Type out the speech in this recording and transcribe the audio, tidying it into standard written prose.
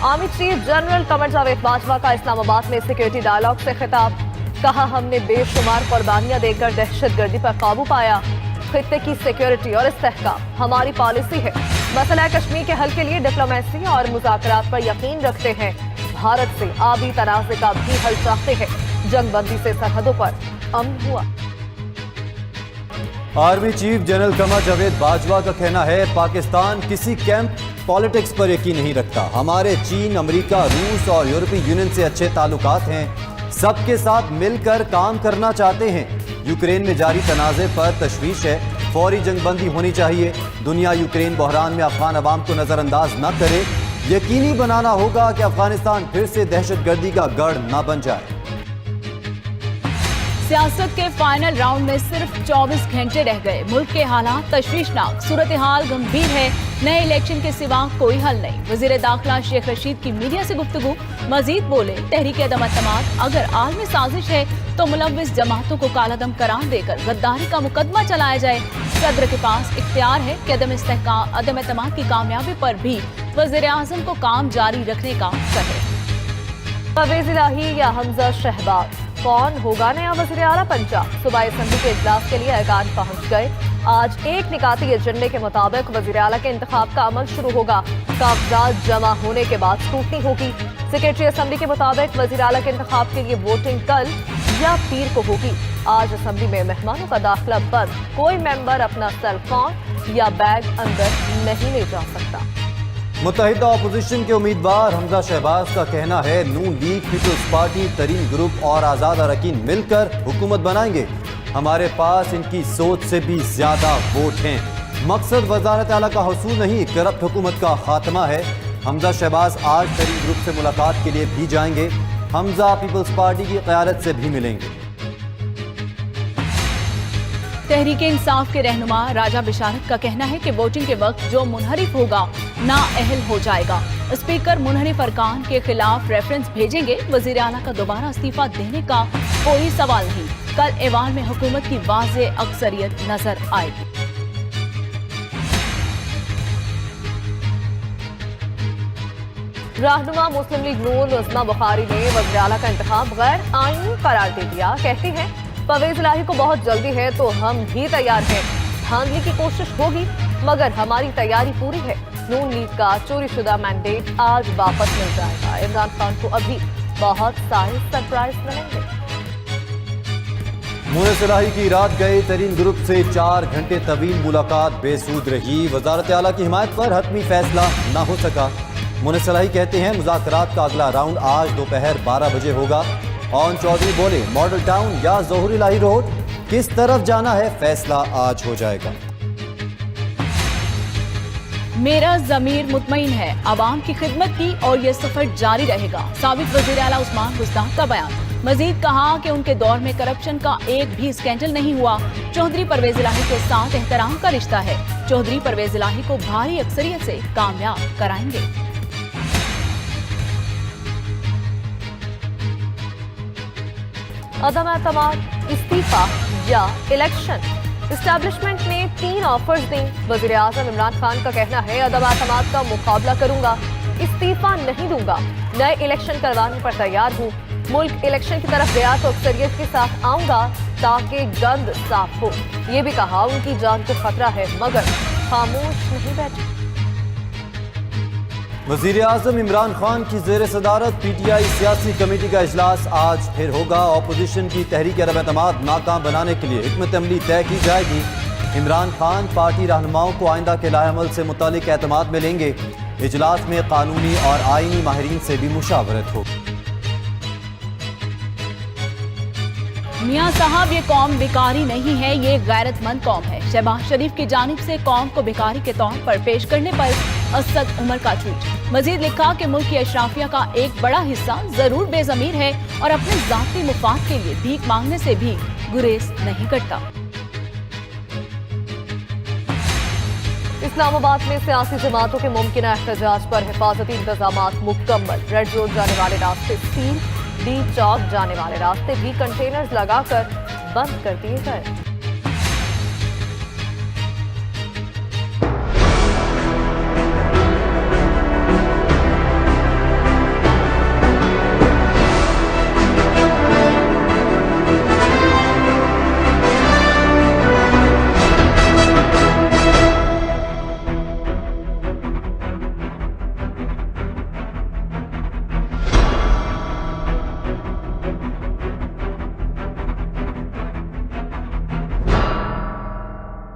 Army chief general Qamar Javed Bajwa का इस्लामाबाद में security dialogue से खिताब। कहा, हमने बेशुमार कुर्बानियां देकर दहशतगर्दी पर काबू पाया। खित्ते की सिक्योरिटी और इस्तेहकाम हमारी पॉलिसी है। मसला कश्मीर के हल के लिए डिप्लोमेसी और मुज़ाकरात पर यकीन रखते हैं। भारत से आबी तनाज़े का भी हल चाहते हैं। जंगबंदी से सरहदों पर अमन हुआ। Army chief general Qamar Javed Bajwa का कहना है, पाकिस्तान किसी कैंप पॉलिटिक्स पर यकीन नहीं रखता। हमारे चीन, अमेरिका, रूस और यूरोपीय यूनियन से अच्छे ताल्लुकात हैं। सबके साथ मिलकर काम करना चाहते हैं। यूक्रेन में जारी तनाज़े पर तशवीश है। फौरी जंगबंदी होनी चाहिए। दुनिया यूक्रेन बहरान में अफगान अवाम को नज़रअंदाज न करे। यकीनी बनाना होगा कि अफगानिस्तान फिर से दहशतगर्दी का गढ़ न बन जाए। सियासत के फाइनल राउंड में सिर्फ 24 घंटे रह गए। मुल्क के हालात तशवीशनाक, सूरत हाल गंभीर है। नए इलेक्शन के सिवा कोई हल नहीं। वजीर दाखिला शेख रशीद की मीडिया से गुफ्तगू। मजीद बोले, तहरीक अदम-ए-एतमाद अगर आलमी साजिश है तो मुलव्विस जमातों को कालादम करार देकर गद्दारी का मुकदमा चलाया जाए। सदर के पास इख्तियार है कि अदम-ए-एतमाद की कामयाबी पर भी वजीर आजम को काम जारी रखने का कहे। परवेज इलाही या हमजा शहबाज, कौन होगा नया वज़ीर आला पंजाब? सूबाई असम्बली के इजलास के लिए अरकान पहुंच गए। आज एक निकाती एजेंडे के मुताबिक वज़ीर आला के इंतखाब का अमल शुरू होगा। कागजात जमा होने के बाद स्क्रूटनी होगी। सेक्रेटरी असम्बली के मुताबिक वज़ीर आला के इंतखाब के लिए वोटिंग कल या पीर को होगी। आज असम्बली में मेहमानों का दाखिला बंद। कोई मेंबर अपना सेल फोन या बैग अंदर नहीं ले जा सकता। मुत्तहिदा अपोजिशन के उम्मीदवार हमजा शहबाज का कहना है, नून लीग, पीपल्स पार्टी, तरीन ग्रुप और आज़ाद अरकान मिलकर हुकूमत बनाएंगे। हमारे पास इनकी सोच से भी ज्यादा वोट हैं। मकसद वजारत आला का हसूल नहीं, करप्ट हुकूमत का खात्मा है। हमजा शहबाज आज तरीन ग्रुप से मुलाकात के लिए भी जाएंगे। हमजा पीपल्स पार्टी की क़यादत से भी मिलेंगे। तहरीक इंसाफ के रहनुमा राजा बिशारत का कहना है कि वोटिंग के वक्त जो मुनहरिफ होगा नाअहल हो जाएगा। स्पीकर मुनहरिफ अरकान के खिलाफ रेफरेंस भेजेंगे। वजीर आला का दोबारा इस्तीफा देने का कोई सवाल नहीं। कल ऐवान में हुकूमत की वाज़ेह अक्सरियत नजर आएगी। रहनुमा मुस्लिम लीग नून उस्मा बुखारी ने वज़ीर आला का इंतखाब गैर आईनी करार दे दिया। कहती हैं, परवेज इलाही को बहुत जल्दी है तो हम भी तैयार हैं। धांधली की कोशिश होगी मगर हमारी तैयारी पूरी है। नून लीग का चोरी शुदा मैंडेट आज वापस मिल जाएगा। इमरान खान को अभी बहुत सारे सरप्राइज मिलेंगे। मुनिस इलाही की रात गए तरीन ग्रुप से 4 घंटे तवील मुलाकात बेसूद रही। वजारत आला की हिमायत पर हतमी फैसला न हो सका। मुनिस इलाही कहते हैं, मुज़ाकरात का अगला राउंड आज दोपहर 12 बजे होगा। ऑन चौधरी बोले, मॉडल टाउन या ज़ोहर इलाही रोड, किस तरफ जाना है फैसला आज हो जाएगा। मेरा ज़मीर मुतमईन है आवाम की खिदमत की और ये सफर जारी रहेगा। साबिक वज़ीर आला उस्मान गुस्ताख का बयान। मजीद कहा कि उनके दौर में करप्शन का एक भी स्कैंडल नहीं हुआ। चौधरी परवेज इलाही के साथ एहतराम का रिश्ता है। चौधरी परवेज इलाही को भारी अक्सरियत से कामयाब कराएंगे। अदम-ए-एतमाद, इस्तीफा या इलेक्शन, इस्टेब्लिशमेंट ने 3 ऑफर्स दी। वज़ीर आज़म इमरान खान का कहना है, अदम-ए-एतमाद का मुकाबला करूंगा, इस्तीफा नहीं दूंगा, नए इलेक्शन करवाने पर तैयार हूँ। मुल्क इलेक्शन की तरफ गया तो अक्सरियत के साथ आऊंगा ताकि गंद साफ हो। ये भी कहा, उनकी जान को खतरा है मगर खामोश नहीं बैठे। वज़ीर आज़म इमरान खान की ज़ेर सदारत PTI सियासी कमेटी का इजलास आज फिर होगा। अपोजिशन की तहरीक अदम-ए-एतमाद नाकाम बनाने के लिए हिकमत अमली तय की जाएगी। इमरान खान पार्टी रहनुमाओं को आइंदा के लाएअमल से मुतालिक एतमाद में लेंगे। इजलास में कानूनी और आईनी माहिरीन से भी मुशावरत होगी। मियां साहब, ये कौम भिखारी नहीं है, ये गैरतमंद कौम है। शहबाज शरीफ की जानिब से कौम को भिखारी के तौर पर पेश करने पर असद उमर का ट्वीट। मजीद लिखा कि मुल्क की अशराफिया का एक बड़ा हिस्सा जरूर बेजमीर है और अपने जाती मुफाद के लिए भीख मांगने से भी गुरेज नहीं करता। इस्लामाबाद में सियासी जमातों के मुमकिन एहतजाज पर हिफाजती इंतजामात मुकम्मल। रेड जोन जाने वाले रास्ते सील, डी चौक जाने वाले रास्ते भी कंटेनर्स लगाकर बंद कर दिए गए।